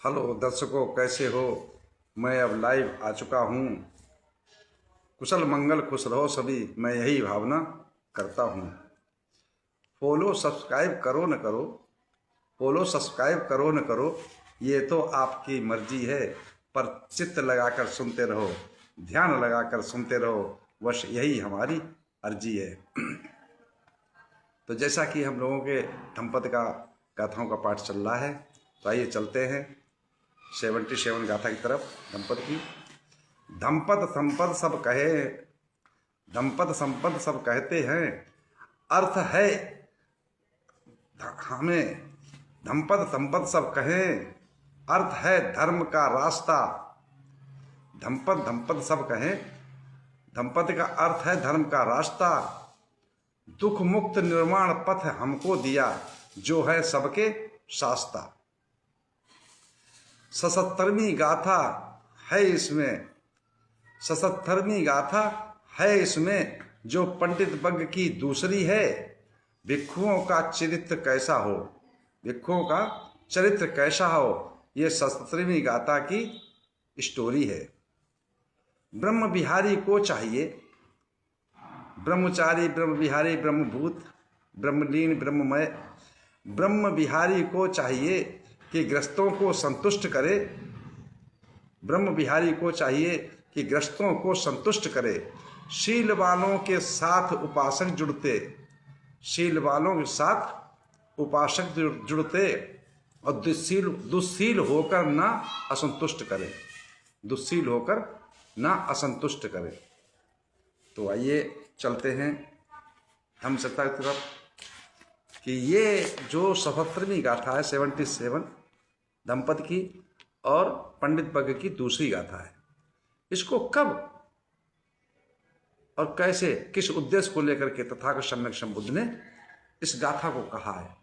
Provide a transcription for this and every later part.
Hello दर्शकों, कैसे हो। मैं अब लाइव आ चुका हूँ। कुशल मंगल खुश रहो सभी, मैं यही भावना करता हूँ। फॉलो सब्सक्राइब करो न करो, फॉलो सब्सक्राइब करो न करो, ये तो आपकी मर्जी है, पर चित्त लगाकर सुनते रहो, ध्यान लगाकर सुनते रहो, बस यही हमारी अर्जी है। तो जैसा कि हम लोगों के धम्पद का गाथाओं का पाठ चल रहा है, तो आइए चलते हैं 77 गाथा की तरफ। धम्पद की धम्पद संपद सब कहे, धम्पद संपद सब कहते हैं, अर्थ है हमें। धम्पद संपद सब कहें, अर्थ है धर्म का रास्ता। धम्पद धम्पद सब कहें, धम्पद का अर्थ है धर्म का रास्ता। दुख मुक्त निर्माण पथ हमको दिया, जो है सबके शास्ता। 77वीं गाथा है इसमें, 77वीं गाथा है इसमें, जो पंडित बग्ग की दूसरी है। भिक्षुओं का चरित्र कैसा हो, भिक्षुओं का चरित्र कैसा हो, ये 77वीं गाथा की स्टोरी है। ब्रह्म बिहारी को चाहिए, ब्रह्मचारी ब्रह्म बिहारी ब्रह्मभूत ब्रह्मलीन ब्रह्ममय, ब्रह्म बिहारी को चाहिए कि ग्रस्तों को संतुष्ट करे। ब्रह्म बिहारी को चाहिए कि ग्रस्तों को संतुष्ट करे। शील वालों के साथ उपासक जुड़ते, शील वालों के साथ उपासक जुड़ते, और दुस्शील होकर ना असंतुष्ट करे, दुस्शील होकर ना असंतुष्ट करे। तो आइए चलते हैं हम सत्ता की तरफ कि ये जो 77वीं गाथा है 77 धम्पद की और पंडित बग्ग की दूसरी गाथा है, इसको कब और कैसे किस उद्देश्य को लेकर के तथागत सम्यक संबुद्ध ने इस गाथा को कहा है,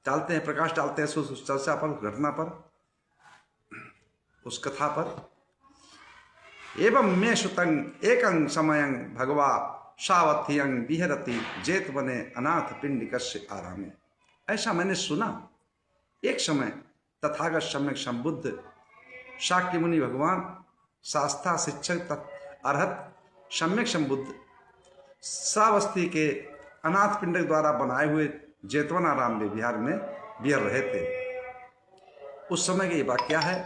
डालते हैं प्रकाश डालते हैं उस चर्चा पर, उस घटना पर, उस कथा पर। एवं मे सुतंग एकं समयं भगवा सावथियं विहरति जेत बने अनाथ पिंडिकस्य आरामे। ऐसा मैंने सुना, एक समय तथागत सम्यक संबुद्ध शाक्य मुनि भगवान शास्त्रा शिक्षक अरहत सम्यक संबुद्ध श्रावस्ती के अनाथ पिंडक द्वारा बनाए हुए जेतवन आराम में बिहार में विहर रहे थे। उस समय की वाक्या है,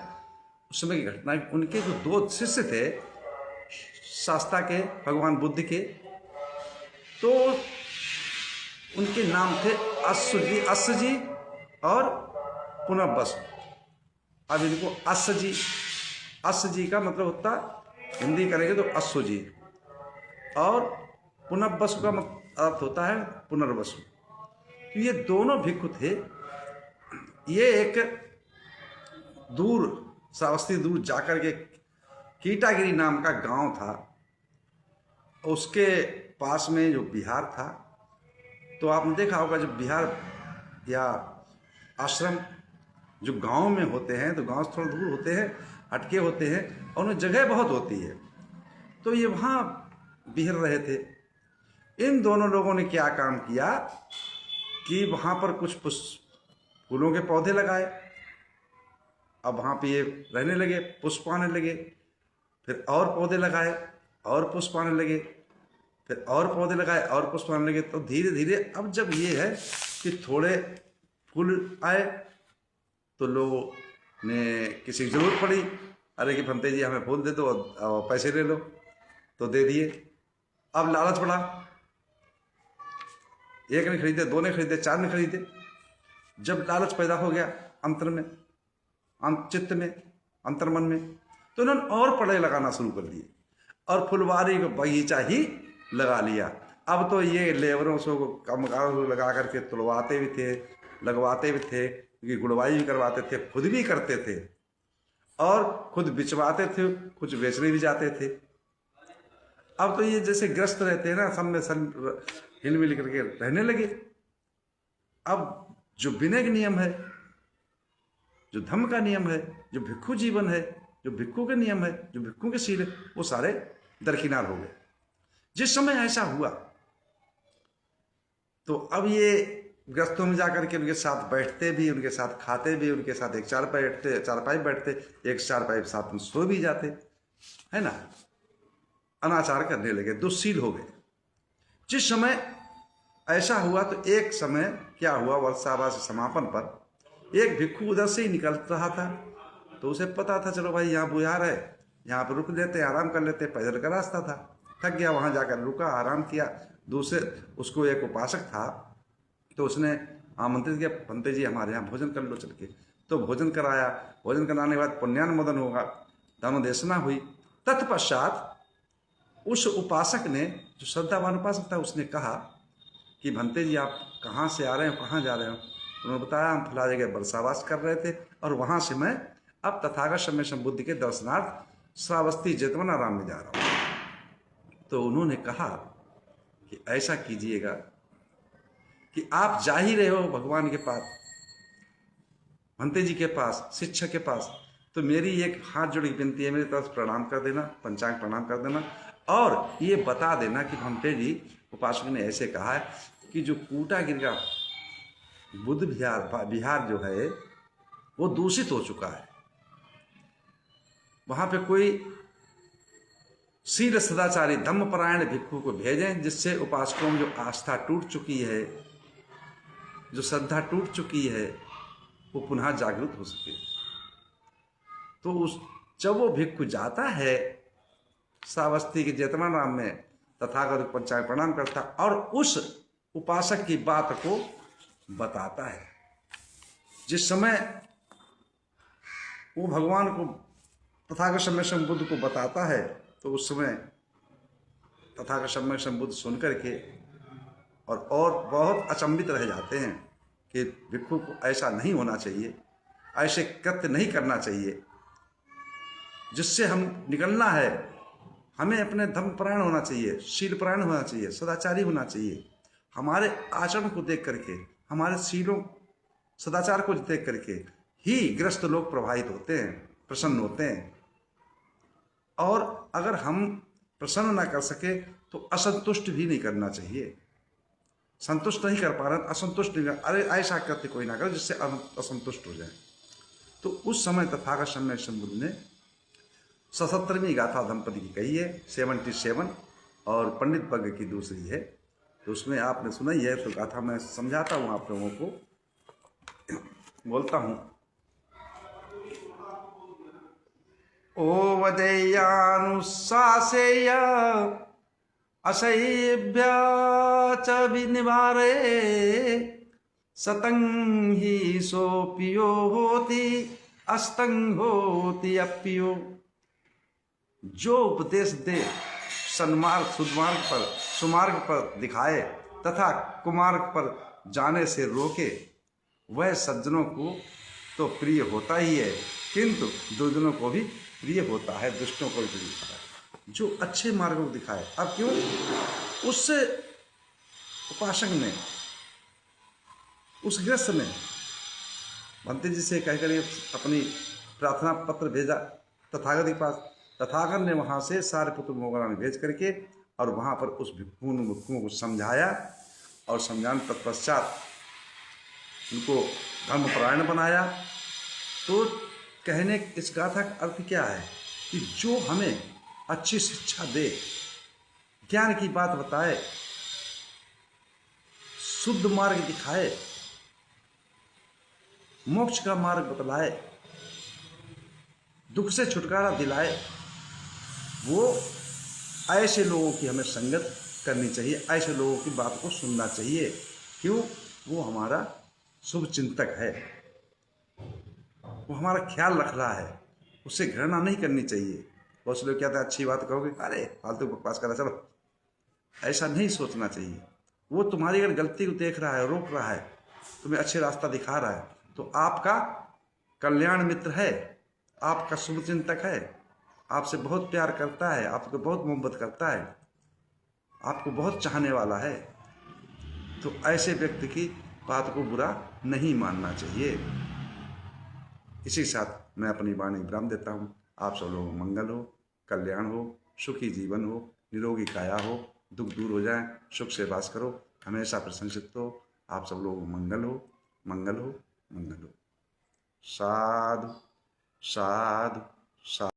उस समय की घटना। उनके जो दो शिष्य थे शास्त्रा के भगवान बुद्ध के, तो उनके नाम थे अश्व जी और पुनर्वसु। अब इनको अश्व जी का मतलब होता हिंदी करेंगे तो अश्व जी, और पुनर्वसु का अर्थ होता है पुनर्वसु। तो ये दोनों भिक्षु थे। ये एक दूर श्रावस्ती दूर जाकर के कीटागिरी नाम का गांव था, उसके पास में जो बिहार था। तो आपने देखा होगा जब बिहार या आश्रम जो गांव में होते हैं तो गांव से थोड़ा दूर होते हैं, हटके होते हैं, और उनमें जगह बहुत होती है। तो ये वहाँ बिहर रहे थे। इन दोनों लोगों ने क्या काम किया कि वहाँ पर कुछ फूलों के पौधे लगाए। अब वहाँ पे ये रहने लगे, पुष्प आने लगे, फिर और पौधे लगाए और पुष्प आने लगे, फिर और पौधे लगाए और पुष्प आने लगे। तो धीरे धीरे अब जब ये है कि थोड़े फूल आए तो लोगों ने किसी की जरूरत पड़ी, अरे कि भंते जी हमें फूल दे दो और पैसे ले लो, तो दे दिए। अब लालच बढ़ा, एक ने खरीदे, दो ने खरीदे, चार ने खरीदे। जब लालच पैदा हो गया अंतर में, चित्त में, अंतर्मन में, तो उन्होंने और पौधे लगाना शुरू कर दिए और फुलवारी का बगीचा ही लगा लिया। अब तो ये लेबरों से कामगारों को लगा करके तुलवाते भी थे, लगवाते भी थे, क्योंकि गुड़वाई भी करवाते थे, खुद भी करते थे और खुद बिचवाते थे, कुछ बेचने भी जाते थे। अब तो ये जैसे ग्रस्त रहते हैं ना, सब में हिल मिल करके रहने लगे। अब जो विनय का नियम है, जो धम्म का नियम है, जो भिक्षु जीवन है, जो भिक्षु के नियम है, जो भिक्षु के शील है, वो सारे दरकिनार हो गए। जिस समय ऐसा हुआ तो अब ये गृहस्थों में जाकर के उनके साथ बैठते भी, उनके साथ खाते भी, उनके साथ एक चारपाई बैठते, एक चारपाई साथ में सो भी जाते, है ना। अनाचार करने लगे, दुश्शील हो गए। जिस समय ऐसा हुआ तो एक समय क्या हुआ, वर्षावास समापन पर एक भिक्षु उधर से ही निकल रहा था, तो उसे पता था चलो भाई यहाँ बुझार है, यहाँ पर रुक लेते, आराम कर लेते। पैदल का रास्ता था, थक गया, वहाँ जाकर रुका, आराम किया। दूसरे उसको एक उपासक था, तो उसने आमंत्रित किया, पंडित जी हमारे यहाँ भोजन कर लो चल के। तो भोजन कराया। भोजन कराने के बाद पुण्यानुमोदन होगा, धर्मदेशना हुई। तत्पश्चात उस उपासक ने, जो श्रद्धावान उपासक था, उसने कहा कि भंते जी आप कहाँ से आ रहे हो, कहाँ जा रहे हो। उन्होंने बताया हम फला जगह वर्षावास कर रहे थे और वहाँ से मैं अब तथागत समय संबुद्धि के दर्शनार्थ श्रावस्ती जेतवनाराम में जा रहा हूँ। तो उन्होंने कहा कि ऐसा कीजिएगा कि आप जा ही रहे हो भगवान के पास, भंते जी के पास, शिक्षक के पास, तो मेरी एक हाथ जोड़ी विनती है, मेरी तरफ प्रणाम कर देना, पंचांग प्रणाम कर देना, और ये बता देना कि भंते जी उपासक ने ऐसे कहा है कि जो कूटागिर का बुद्ध विहार जो है वो दूषित हो चुका है। वहां पे कोई शील सदाचारी धम्मपरायण भिक्षु को भेजें, जिससे उपासकों में जो आस्था टूट चुकी है, जो श्रद्धा टूट चुकी है, वो पुनः जागृत हो सके। तो जब वो भिक्षु जाता है श्रावस्ती के जेतवनाराम में, तथागत पंचांग प्रणाम करता और उस उपासक की बात को बताता है। जिस समय वो भगवान को, तथागत समय संबुद्ध को बताता है, तो उस समय तथागत समय संबुद्ध सुन करके और बहुत अचंभित रह जाते हैं कि भिक्षु को ऐसा नहीं होना चाहिए, ऐसे कृत्य नहीं करना चाहिए। जिससे हम निकलना है, हमें अपने धर्मपरायण होना चाहिए, शीलपरायण होना चाहिए, सदाचारी होना चाहिए। हमारे आचरण को देख करके, हमारे शीलों सदाचार को देख करके ही गृहस्थ लोग प्रभावित होते हैं, प्रसन्न होते हैं। और अगर हम प्रसन्न ना कर सके तो असंतुष्ट भी नहीं करना चाहिए। संतुष्ट नहीं कर पा रहे, असंतुष्ट नहीं कर, अरे ऐसा करते कोई ना करे जिससे असंतुष्ट हो जाए। तो उस समय तथागत समय संबुद्ध ने 77वीं गाथा दंपति की कही है, 77, और पंडित वर्ग की दूसरी है। तो उसमें आपने सुना ही है, तो गाथा मैं समझाता हूँ आप लोगों को, बोलता हूँ। ओ वदेयानुशासेय असह्या च विनिवारे सतं हि सोपियो होति अस्तं होति अप्पियो। जो उपदेश दे सन्मार्ग सुमार्ग पर, सुमार्ग पर दिखाए तथा कुमार्ग पर जाने से रोके, वह सज्जनों को तो प्रिय होता ही है, किंतु दुर्जनों को भी प्रिय होता है, दुष्टों को भी प्रिय होता है। जो अच्छे मार्ग को दिखाए। अब क्यों? उससे उपासक ने, उस गृहस्थ ने भंते जी से कहकर अपनी प्रार्थना पत्र भेजा तथागत के पास। तथागत ने वहाँ से सारे पुत्र मोगरा में भेज करके और वहाँ पर उस भिक्षुओं को समझाया, और समझाने तत्पश्चात उनको धर्मपरायण बनाया। तो कहने इस गाथा का अर्थ क्या है कि जो हमें अच्छी शिक्षा दे, ज्ञान की बात बताए, शुद्ध मार्ग दिखाए, मोक्ष का मार्ग बतलाए, दुख से छुटकारा दिलाए, वो ऐसे लोगों की हमें संगत करनी चाहिए, ऐसे लोगों की बात को सुनना चाहिए। क्यों? वो हमारा शुभ चिंतक है, वो हमारा ख्याल रख रहा है, उससे घृणा नहीं करनी चाहिए। बहुत से लोग कहते हैं अच्छी बात कहोगे, अरे फालतू बकवास करा, चलो, ऐसा नहीं सोचना चाहिए। वो तुम्हारी अगर गलती को देख रहा है, रोक रहा है, तुम्हें अच्छे रास्ता दिखा रहा है, तो आपका कल्याण मित्र है, आपका शुभ चिंतक है, आपसे बहुत प्यार करता है, आपको बहुत मोहब्बत करता है, आपको बहुत चाहने वाला है। तो ऐसे व्यक्ति की बात को बुरा नहीं मानना चाहिए। इसी के साथ मैं अपनी वाणी विराम देता हूँ। आप सब लोगों को मंगल हो, कल्याण हो, सुखी जीवन हो, निरोगी काया हो, दुख दूर हो जाए, सुख से वास करो, हमेशा प्रशंसित हो। आप सब लोग मंगल हो, मंगल हो, मंगल हो। साधु साधु साधु।